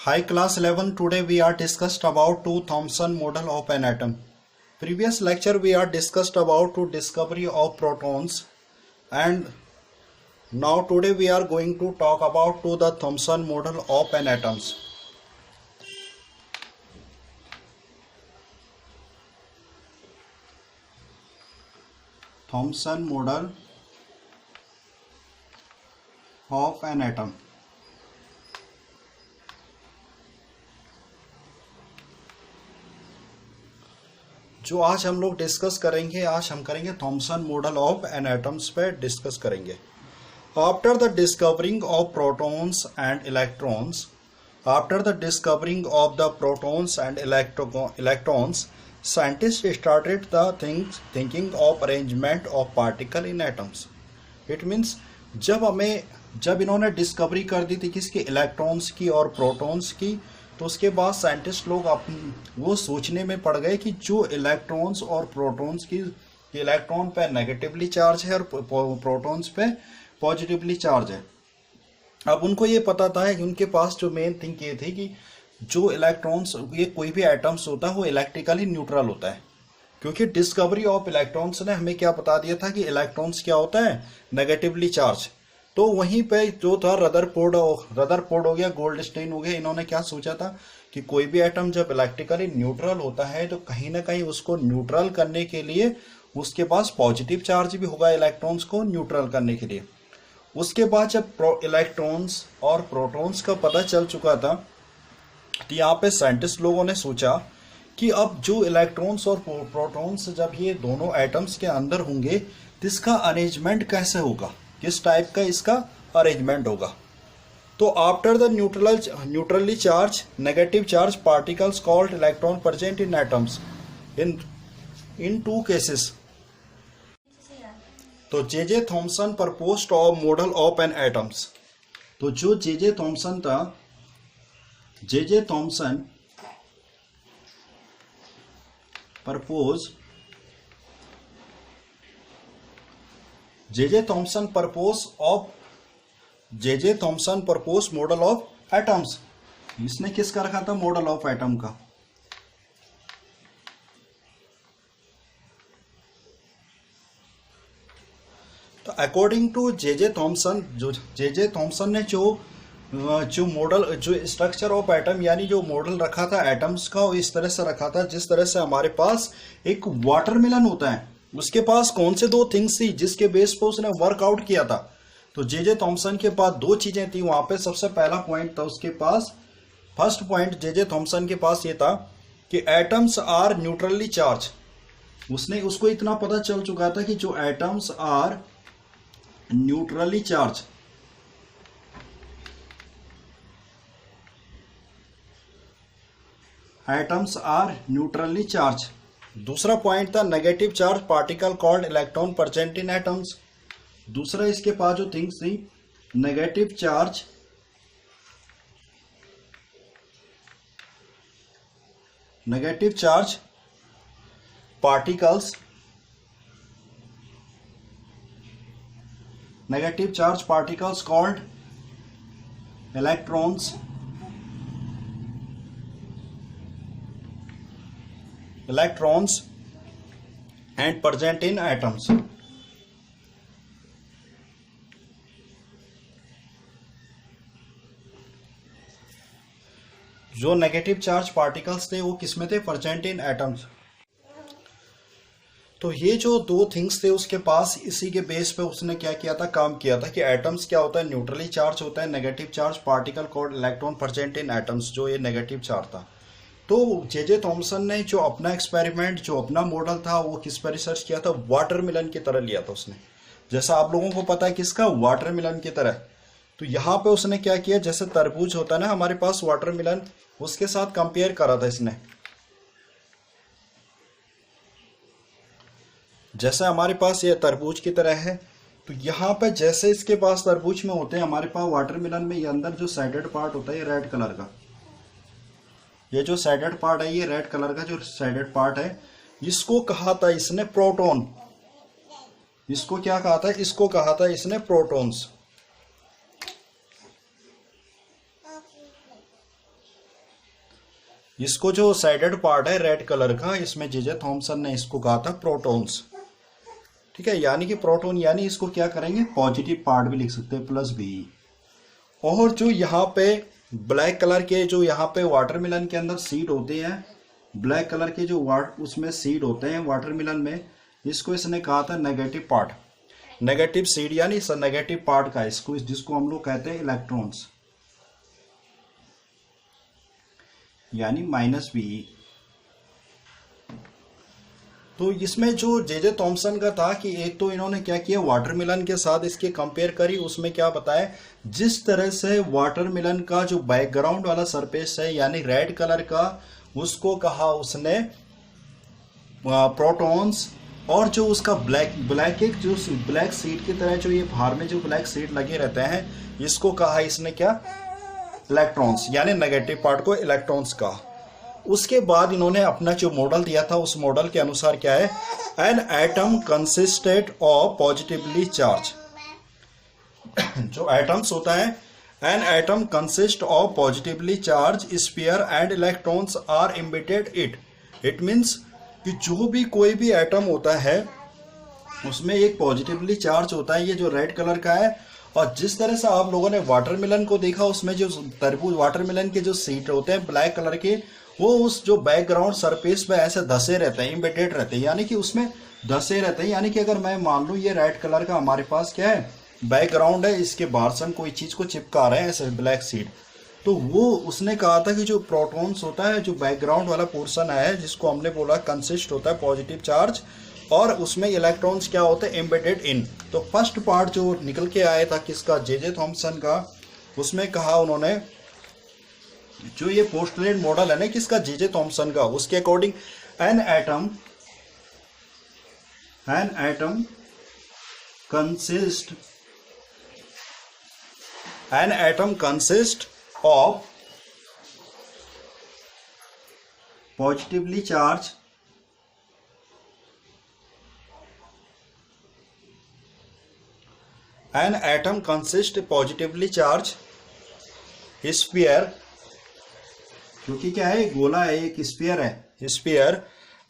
Hi class 11, today we are discussed about two Thomson model of an atom. Previous lecture we are discussed about to discovery of protons, and now today we are going to talk about to the Thomson model of an atoms. Thomson model of an atom. जो आज हम लोग discuss करेंगे, आज हम करेंगे Thomson model of an atoms पे discuss करेंगे. After the discovering of protons and electrons, after the discovering of the protons and electrons, scientist started the thinking of arrangement of particle in atoms. It means जब इन्होंने discovery कर दी थी किसकी, electrons की और protons की, तो उसके बाद साइंटिस्ट लोग वो सोचने में पड़ गए कि जो इलेक्ट्रॉन्स और प्रोटॉन्स की, इलेक्ट्रॉन पे नेगेटिवली चार्ज है और प्रोटॉन्स पे पॉजिटिवली चार्ज है. अब उनको ये पता था कि उनके पास जो मेन थिंग ये थी कि जो इलेक्ट्रॉन्स, ये कोई भी एटम्स होता है वो इलेक्ट्रिकली न्यूट्रल होता है, क्योंकि डिस्कवरी ऑफ इलेक्ट्रॉन्स ने हमें क्या बता दिया था कि इलेक्ट्रॉन्स क्या होता है, नेगेटिवली चार्ज. तो वहीं पे जो था रदरफोर्ड हो गया, गोल्डस्टीन हो गया, इन्होंने क्या सोचा था कि कोई भी एटम जब इलेक्ट्रिकली न्यूट्रल होता है तो कहीं ना कहीं उसको न्यूट्रल करने के लिए उसके पास पॉजिटिव चार्ज भी होगा इलेक्ट्रॉन्स को न्यूट्रल करने के लिए. उसके बाद जब इलेक्ट्रॉन्स और प्रोटॉन्स का पता चल चुका था तो यहाँ पे साइंटिस्ट लोगों ने सोचा कि अब जो इलेक्ट्रॉन्स और प्रोटॉन्स जब ये दोनों एटम्स के अंदर होंगे तो इसका अरेंजमेंट कैसे होगा, किस टाइप का इसका अरेंजमेंट होगा. तो after the neutrally charge negative charge particles called electron present in atoms in two cases. तो J Thomson proposed of model of an atoms. तो जो जे थॉमसन था, J Thomson propose J Thomson propose model of atoms. इसने किसका रखा था, model of atom का. तो according to J Thomson, J Thomson ने जो मॉडल, जो स्ट्रक्चर ऑफ एटम यानी जो मॉडल रखा था एटम्स का, वो इस तरह से रखा था जिस तरह से हमारे पास एक वाटरमेलन होता है, उसके पास कौन से दो थिंग्स थी जिसके बेस पर उसने वर्कआउट किया था. तो जे थॉमसन के पास दो चीजें थी वहां पे. सबसे पहला पॉइंट था उसके पास, फर्स्ट पॉइंट जे थॉमसन के पास ये था कि एटम्स आर न्यूट्रली चार्ज. उसको इतना पता चल चुका था कि जो atoms are neutrally charge, atoms are neutrally charge. दूसरा पॉइंट था negative charge particle called electron present in atoms. दूसरा इसके पास जो थिंग्स थी, negative charge particles, negative charge particles called electrons and present in atoms. जो नेगेटिव चार्ज पार्टिकल्स थे वो किसमें थे, प्रेजेंट इन एटम्स. तो ये जो दो थिंग्स थे उसके पास, इसी के बेस पे उसने क्या किया था, काम किया था कि एटम्स क्या होता है, न्यूट्रली चार्ज होता है, negative charge particle called electron present in atoms, जो ये नेगेटिव चार्ज था. तो जे थॉमसन ने जो अपना एक्सपेरिमेंट, जो अपना मॉडल था, वो किस पर रिसर्च किया था, वाटरमेलन की तरह लिया था उसने. जैसा आप लोगों को पता है किसका, वाटरमेलन की तरह. तो यहाँ पे उसने क्या किया, जैसे तरबूज होता है ना हमारे पास, वाटरमेलन, उसके साथ कंपेयर करा था इसने. जैसे हमारे पास ये तरबूज की तरह है, तो यहाँ पे जैसे इसके पास तरबूज में होते हैं, हमारे पास वाटरमेलन में ये अंदर जो साइडेड पार्ट होता है ये रेड कलर का, ये जो साइडेड पार्ट है, ये रेड कलर का जो साइडेड पार्ट है, इसको कहा था इसने प्रोटॉन. इसको क्या कहा था, इसको कहा था इसने प्रोटॉन्स. इसको जो साइडेड पार्ट है रेड कलर का, इसमें जे थॉमसन ने इसको कहा था प्रोटॉन्स। ठीक है, यानी कि प्रोटॉन, यानी इसको क्या करेंगे पॉजिटिव पार्ट भी लिख सकते हैं प्लस बी। और जो यहाँ पे ब्लैक कलर के जो यहाँ पे वाटरमेलन के अंदर सीड होते हैं, ब्लैक कलर के जो उसमें सीड होते हैं वाटरमेलन में, इसको इसने कहा था नेगेटिव पार्ट, नेगेटिव सीड यानी नेगेटिव पार्ट का इसको, जिसको हम लोग कहते हैं इलेक्ट्रॉन्स, यानी माइनस बी। तो इसमें जो जे थॉमसन का था कि एक तो इन्होंने क्या किया वाटरमेलन के साथ इसके कंपेयर करी, उसमें क्या बताया जिस तरह से वाटरमेलन का जो बैकग्राउंड वाला सरफेस है यानी रेड कलर का, उसको कहा उसने प्रोटॉन्स, और जो उसका ब्लैक एक जो ब्लैक सीड की तरह जो ये बाहर में जो ब्लैक सीड लगे रहते हैं, इसको कहा इसने क्या इलेक्ट्रॉन्स, यानी नेगेटिव पार्ट को इलेक्ट्रॉन्स का। उसके बाद इन्होंने अपना जो मॉडल दिया था उस मॉडल के अनुसार क्या है, an atom consisted of positively charge. जो एटम्स होता है, an atom consist of positively charge sphere and electrons are embedded it means कि जो भी कोई भी एटम होता है उसमें एक पॉजिटिवली चार्ज होता है, ये जो रेड कलर का है। और जिस तरह से आप लोगों ने वाटरमेलन को देखा, उसमें जो तरबूज वाटरमेलन के जो सीड होते हैं ब्लैक कलर के, वो उस जो बैकग्राउंड सरफेस पे ऐसे धसे रहते हैं, इम्बेडेड रहते हैं, यानी कि उसमें धसे रहते हैं। यानी कि अगर मैं मान लूँ ये रेड कलर का हमारे पास क्या है बैकग्राउंड है, इसके बाहर से हम कोई चीज़ को चिपका रहे हैं ऐसे ब्लैक सीड, तो वो उसने कहा था कि जो प्रोटॉन्स होता है, जो बैकग्राउंड वाला पोर्शन है जिसको हमने बोला कंसिस्ट होता है पॉजिटिव चार्ज, और उसमें इलेक्ट्रॉन्स क्या होते हैं एम्बेडेड इन। तो फर्स्ट पार्ट जो निकल के आया था किसका, जे थॉमसन का, उसमें कहा उन्होंने जो ये पोस्टुलेट मॉडल है ना किसका, जे थॉमसन का, उसके according N atom consist of positively charge an atom consists positively charged sphere, क्योंकि क्या है गोला है, एक स्फीयर है, sphere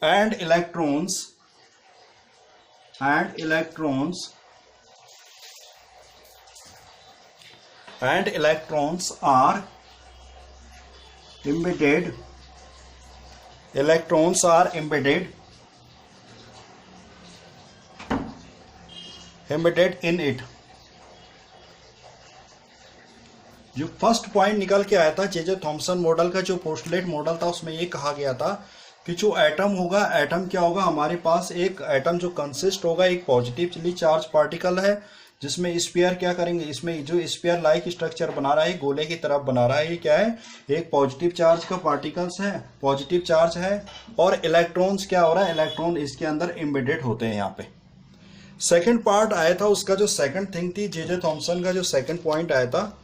and electrons are embedded, electrons are embedded in it। जो फर्स्ट पॉइंट निकल के आया था जे थॉमसन मॉडल का, जो पोस्टुलेट मॉडल था, उसमें ये कहा गया था कि जो एटम होगा, एटम क्या होगा, हमारे पास एक एटम जो कंसिस्ट होगा एक पॉजिटिवली चार्ज पार्टिकल है, जिसमें स्फीयर क्या करेंगे, इसमें जो स्फीयर लाइक स्ट्रक्चर बना रहा है, गोले की तरफ बना रहा है, ये क्या है एक पॉजिटिव चार्ज का पार्टिकल्स है, पॉजिटिव चार्ज है। और इलेक्ट्रॉन्स क्या हो रहा है, इलेक्ट्रॉन इसके अंदर एम्बेडेड होते हैं यहाँ पे। सेकेंड पार्ट आया था उसका, जो सेकंड थिंग थी जे थॉमसन का, जो सेकंड पॉइंट आया था,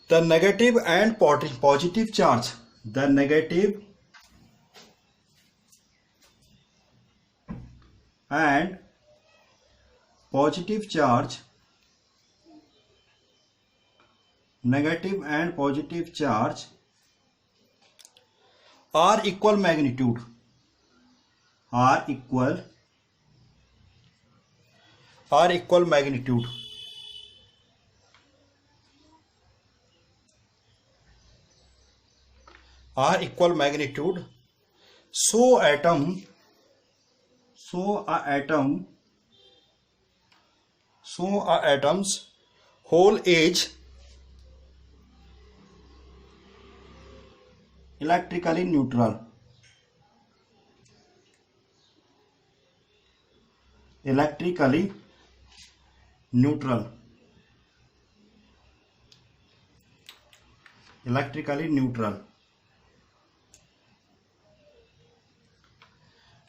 the negative and positive charge, the negative and positive charge, are equal magnitude, are equal magnitude, are equal magnitude, so a atom's whole is electrically neutral,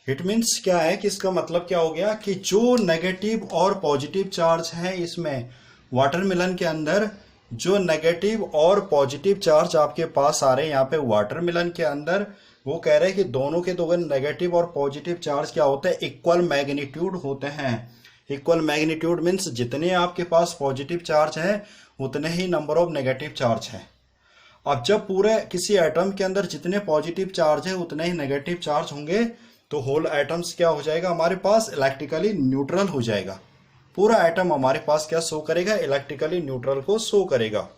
it means क्या है कि इसका मतलब क्या हो गया कि जो नेगेटिव और पॉजिटिव चार्ज है इसमें वाटरमेलन के अंदर, जो नेगेटिव और पॉजिटिव चार्ज आपके पास आ रहे हैं यहाँ पे वाटरमेलन के अंदर, वो कह रहे हैं कि दोनों के दो नेगेटिव और पॉजिटिव चार्ज क्या होते हैं इक्वल मैग्नीट्यूड होते हैं। इक्वल मैग्नीट्यूड मीन्स जितने आपके पास पॉजिटिव चार्ज है उतने ही नंबर ऑफ नेगेटिव चार्ज है। अब जब पूरे किसी एटम के अंदर जितने पॉजिटिव चार्ज है उतने ही नेगेटिव चार्ज होंगे, तो होल एटम्स क्या हो जाएगा हमारे पास, इलेक्ट्रिकली न्यूट्रल हो जाएगा। पूरा एटम हमारे पास क्या शो करेगा, इलेक्ट्रिकली न्यूट्रल को शो करेगा।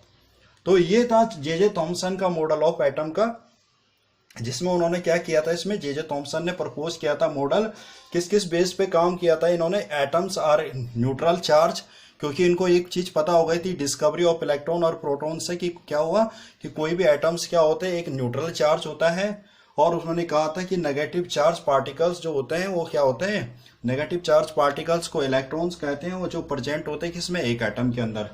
तो ये था जे थॉमसन का मॉडल ऑफ एटम का, जिसमें उन्होंने क्या किया था, इसमें जे थॉमसन ने प्रपोज किया था मॉडल। किस किस बेस पे काम किया था इन्होंने, एटम्स आर न्यूट्रल चार्ज, क्योंकि इनको एक चीज पता हो गई थी डिस्कवरी ऑफ इलेक्ट्रॉन और प्रोटॉन से कि क्या हुआ कि कोई भी एटम्स क्या होते हैं, एक न्यूट्रल चार्ज होता है। और उन्होंने कहा था कि नेगेटिव चार्ज पार्टिकल्स जो होते हैं वो क्या होते हैं, नेगेटिव चार्ज पार्टिकल्स को इलेक्ट्रॉन्स कहते हैं, वो जो प्रेजेंट होते हैं किसमें, एक एटम के अंदर।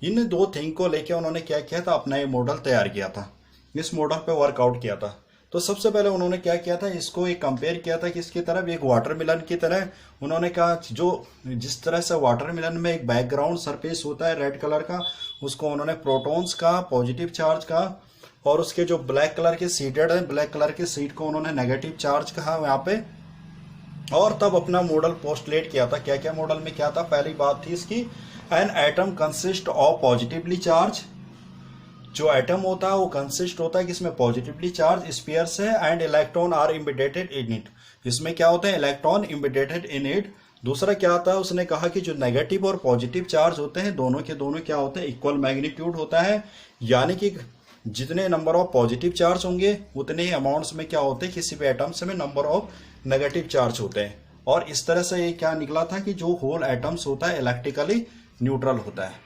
इन दो थिंग को लेके उन्होंने क्या किया था, अपना ये मॉडल तैयार किया था, इस मॉडल पे वर्कआउट किया था। तो सबसे पहले उन्होंने क्या किया था, इसको एक कंपेयर किया था किसकी तरफ, एक वाटरमेलन की तरह। उन्होंने कहा जो जिस तरह से वाटरमेलन में एक बैकग्राउंड सरफेस होता है रेड कलर का, उसको उन्होंने प्रोटॉन्स का, पॉजिटिव चार्ज का, और उसके जो ब्लैक कलर के सीडेड है, ब्लैक कलर के सीड को उन्होंने नेगेटिव चार्ज कहा यहाँ पे। और तब अपना मॉडल पोस्टलेट किया था। क्या क्या मॉडल में क्या था, पहली बात थी इसकी, an atom consist of positively charge, जो एटम होता है वो कंसिस्ट होता है किसमें, पॉजिटिवली चार्ज स्फीयर से, and electron are embedded in it, इसमें क्या होते हैं, इलेक्ट्रॉन इम्बिडेटेड इन इट। दूसरा क्या होता है, उसने कहा कि जो नेगेटिव और पॉजिटिव चार्ज होते हैं दोनों के दोनों क्या होते हैं, इक्वल मैग्नीट्यूड होता है, यानी कि जितने नंबर ऑफ पॉजिटिव चार्ज होंगे उतने ही अमाउंट्स में क्या होते हैं, किसी भी एटम्स में नंबर ऑफ नेगेटिव चार्ज होते हैं। और इस तरह से ये क्या निकला था कि जो होल एटम्स होता है इलेक्ट्रिकली न्यूट्रल होता है।